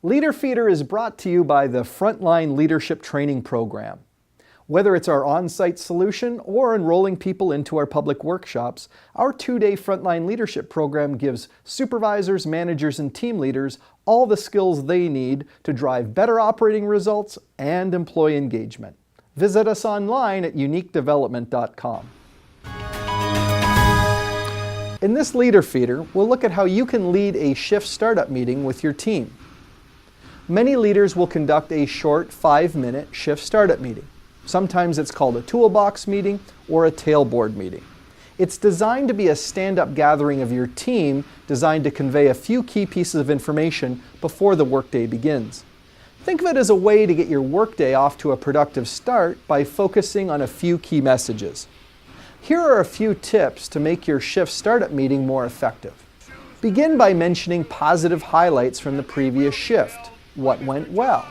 Leader Feeder is brought to you by the Frontline Leadership Training Program. Whether it's our on-site solution or enrolling people into our public workshops, our 2-day Frontline Leadership Program gives supervisors, managers, and team leaders all the skills they need to drive better operating results and employee engagement. Visit us online at uniquedevelopment.com. In this Leader Feeder, we'll look at how you can lead a shift startup meeting with your team. Many leaders will conduct a short 5-minute shift startup meeting. Sometimes it's called a toolbox meeting or a tailboard meeting. It's designed to be a stand-up gathering of your team, designed to convey a few key pieces of information before the workday begins. Think of it as a way to get your workday off to a productive start by focusing on a few key messages. Here are a few tips to make your shift startup meeting more effective. Begin by mentioning positive highlights from the previous shift. What went well?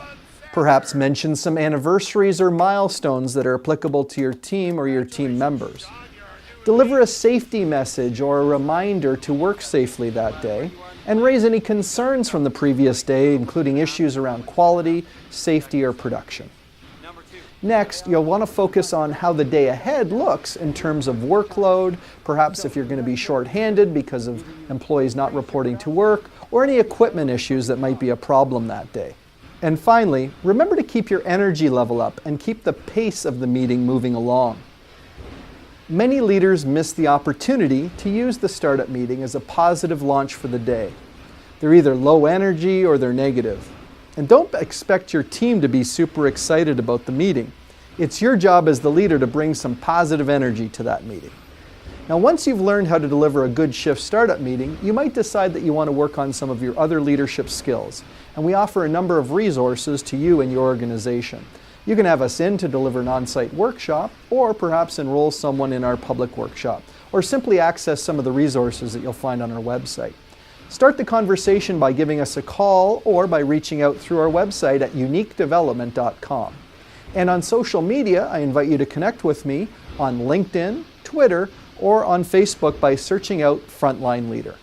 Perhaps mention some anniversaries or milestones that are applicable to your team or your team members. Deliver a safety message or a reminder to work safely that day, and raise any concerns from the previous day, including issues around quality, safety, or production. Next, you'll want to focus on how the day ahead looks in terms of workload, perhaps if you're going to be short-handed because of employees not reporting to work, or any equipment issues that might be a problem that day. And finally, remember to keep your energy level up and keep the pace of the meeting moving along. Many leaders miss the opportunity to use the startup meeting as a positive launch for the day. They're either low energy or they're negative. And don't expect your team to be super excited about the meeting. It's your job as the leader to bring some positive energy to that meeting. Now, once you've learned how to deliver a good shift startup meeting, you might decide that you want to work on some of your other leadership skills. And we offer a number of resources to you and your organization. You can have us in to deliver an on-site workshop, or perhaps enroll someone in our public workshop, or simply access some of the resources that you'll find on our website. Start the conversation by giving us a call or by reaching out through our website at uniquedevelopment.com. And on social media, I invite you to connect with me on LinkedIn, Twitter, or on Facebook by searching out Frontline Leader.